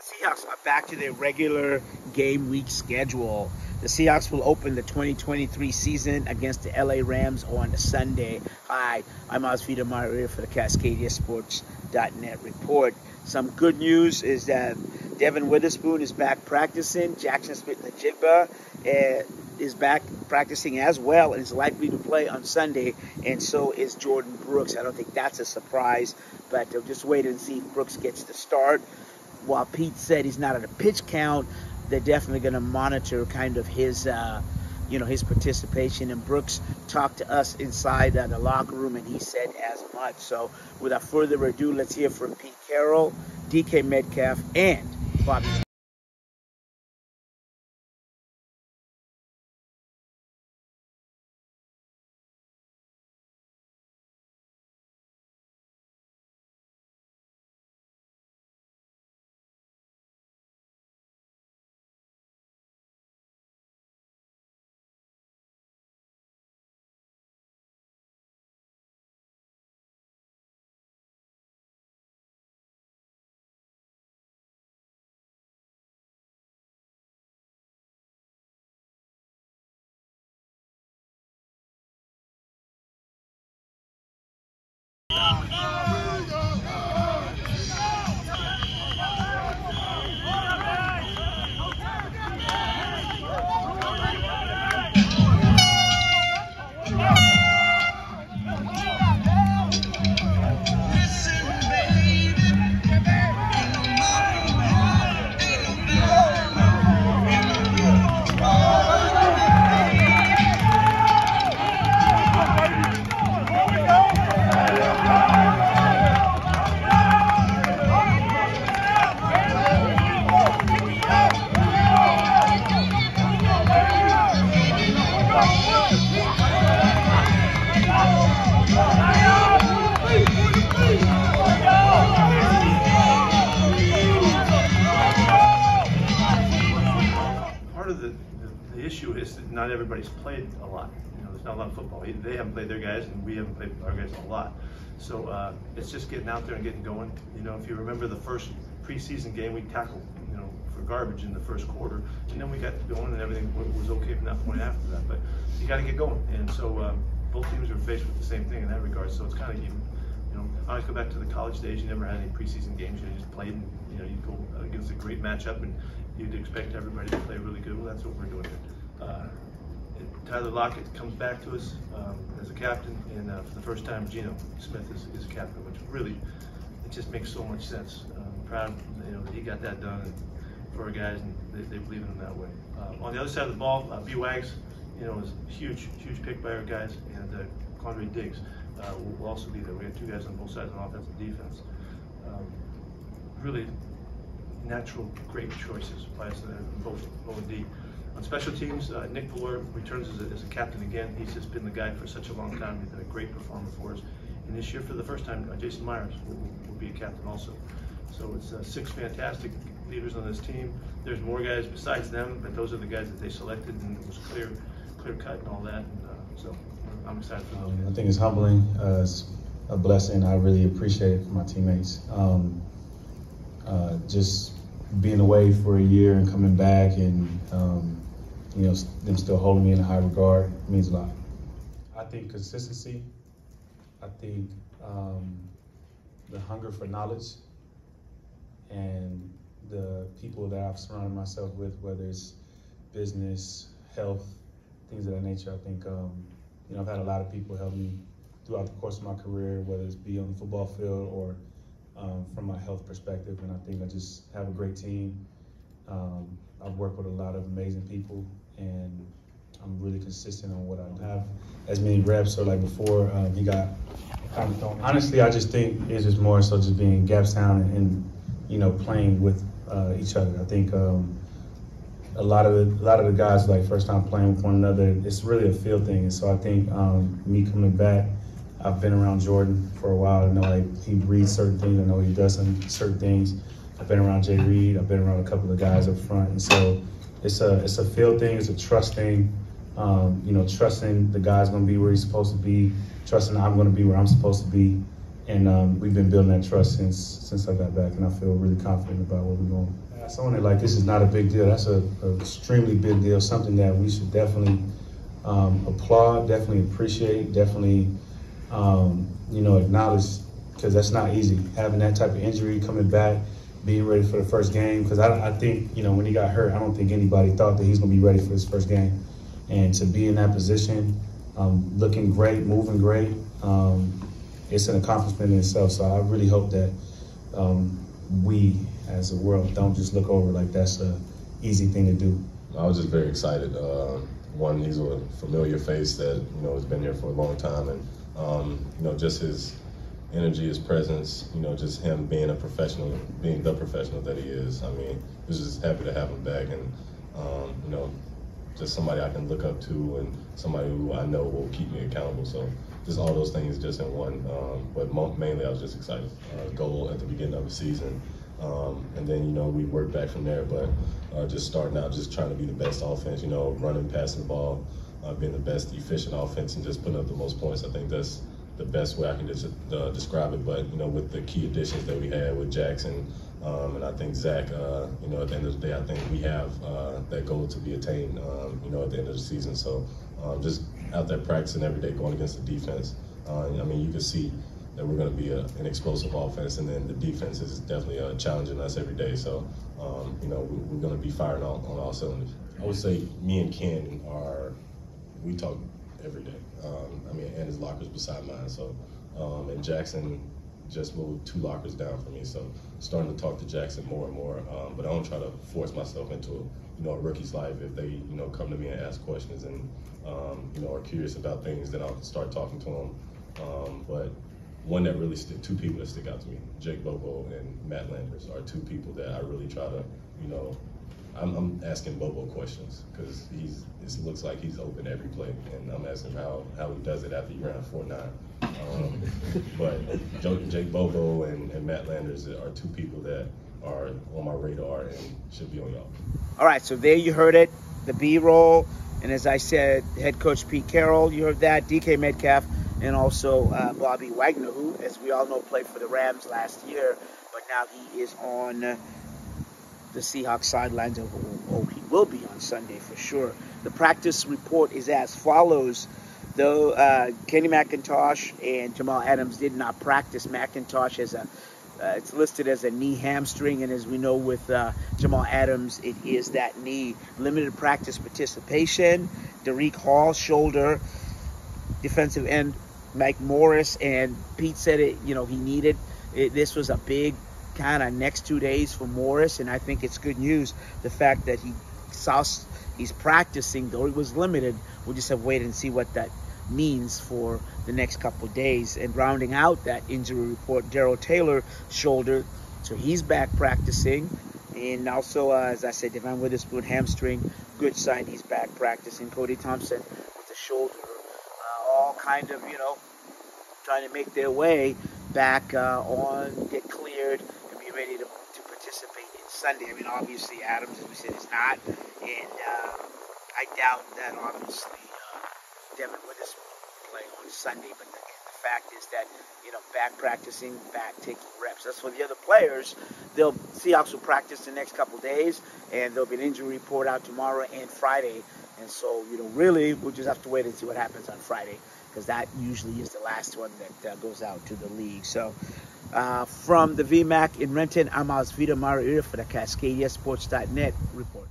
Seahawks are back to their regular game week schedule. The Seahawks will open the 2023 season against the LA Rams on Sunday. Hi, I'm Osvita Maria for the CascadiaSports.net report. Some good news is that Devon Witherspoon is back practicing. Jaxson Smith-Njigba is back practicing as well and is likely to play on Sunday, and so is Jordan Brooks. I don't think that's a surprise, but they'll just wait and see if Brooks gets the start. While Pete said he's not at a pitch count, they're definitely going to monitor kind of his, his participation. And Brooks talked to us inside the locker room, and he said as much. So without further ado, let's hear from Pete Carroll, DK Metcalf, and Bobby. The issue is that not everybody's played a lot. There's not a lot of football. They haven't played their guys, and we haven't played our guys a lot. So it's just getting out there and getting going. If you remember the first preseason game, we tackled, for garbage in the first quarter, and then we got going, and everything was okay from that point after that. But you got to get going, and so both teams are faced with the same thing in that regard. So it's kind of even. I always go back to the college days. You never had any preseason games. You just played, and you go against a great matchup, and you'd expect everybody to play really good. Well, that's what we're doing here. Tyler Lockett comes back to us as a captain, and for the first time, Geno Smith is captain, which really, it just makes so much sense. I'm proud, that he got that done for our guys, and they believe in him that way. On the other side of the ball, B-Wags, is a huge pick by our guys, and Quandre Diggs will also be there. We have two guys on both sides on offense and defense. Really natural, great choices by us both O and D. On special teams, Nick Valor returns as a captain again. He's just been the guy for such a long time. He's been a great performer for us. And this year, for the first time, Jason Myers will be a captain also. So it's 6 fantastic leaders on this team. There's more guys besides them, but those are the guys that they selected, and it was clear cut and all that. And so I'm excited for those guys. I think it's humbling. It's a blessing. I really appreciate it for my teammates. Just being away for a year and coming back, and them still holding me in a high regard means a lot. I think consistency. I think the hunger for knowledge, and the people that I've surrounded myself with, whether it's business, health, things of that nature. I think I've had a lot of people help me throughout the course of my career, whether it's be on the football field or from my health perspective, and I think I just have a great team. I've worked with a lot of amazing people, and I'm really consistent on what I do. I have as many reps, so like before he got kind of thrown. Honestly, I just think it's just more so just being Gapstown and playing with each other. I think a lot of the guys, like first time playing with one another, it's really a feel thing. And so I think me coming back, I've been around Jordan for a while. I know he reads certain things. I know he does certain things. I've been around Jay Reed. I've been around a couple of guys up front, and so it's a feel thing. It's a trust thing. Trusting the guy's going to be where he's supposed to be, trusting I'm going to be where I'm supposed to be, And we've been building that trust since I got back, and I feel really confident about where we're going. Someone that like this is not a big deal. That's a extremely big deal, something that we should definitely applaud, definitely appreciate, definitely acknowledge, because that's not easy. Having that type of injury, coming back, being ready for the first game, because I think, when he got hurt, I don't think anybody thought that he's going to be ready for his first game. And to be in that position, looking great, moving great, it's an accomplishment in itself. So I really hope that we, as a world, don't just look over like that's an easy thing to do. I was just very excited. One, he's a familiar face that, has been here for a long time. And, just his energy, his presence, just him being the professional that he is. I mean, I was just happy to have him back, and, just somebody I can look up to and somebody who I know will keep me accountable. So just all those things just in one. But mainly I was just excited. Goal at the beginning of the season. And then, we worked back from there. But just starting out, just trying to be the best offense, running, passing the ball, being the best efficient offense, and just putting up the most points. I think that's the best way I can just describe it. But, with the key additions that we had with Jaxson, and I think Zach, at the end of the day, I think we have that goal to be attained, at the end of the season. So just out there practicing every day, going against the defense. You can see that we're going to be an explosive offense, and then the defense is definitely challenging us every day. So, we're going to be firing on all cylinders. I would say me and Ken we talk every day. And his locker's beside mine. So, and Jaxson just moved 2 lockers down for me. So, starting to talk to Jaxson more and more. But I don't try to force myself into a rookie's life. If they, come to me and ask questions and, are curious about things, then I'll start talking to them. But one that really two people that stick out to me, Jake Bobo and Matt Landers, are 2 people that I really try to, I'm asking Bobo questions because it looks like he's open every play, and I'm asking how he does it after he ran 4.9. But Jake Bobo and Matt Landers are 2 people that are on my radar and should be on y'all. All right, so there you heard it, the B-roll, and as I said, head coach Pete Carroll, you heard that, DK Metcalf, and also Bobby Wagner, who, as we all know, played for the Rams last year, but now he is on the Seahawks sidelines. He will be on Sunday for sure. The practice report is as follows. Though Kenny McIntosh and Jamal Adams did not practice, McIntosh it's listed as a knee hamstring, and as we know with Jamal Adams, it is that knee. Limited practice participation. Dariq Hall, shoulder. Defensive end Mike Morris, and Pete said it. He needed it. This was a big kind of next 2 days for Morris, and I think it's good news. The fact that he's practicing, though it was limited. We'll just have to wait and see what that means for the next couple of days. And rounding out that injury report, Darrell Taylor, shoulder, so he's back practicing. And also, as I said, Devon Witherspoon, hamstring, good sign, he's back practicing. Cody Thompson with the shoulder, all kind of, trying to make their way back get cleared and be ready to participate in Sunday. Obviously, Adams, as we said, is not. And I doubt that, obviously, Devon Witherspoon will play on Sunday. But again, the fact is that, back practicing, back taking reps. That's for the other players. Seahawks will practice the next couple days, and there'll be an injury report out tomorrow and Friday. And so, really, we'll just have to wait and see what happens on Friday, because that usually is the last one that goes out to the league. So, from the VMAC in Renton, I'm Osvita Mariura for the CascadiaSports.net report.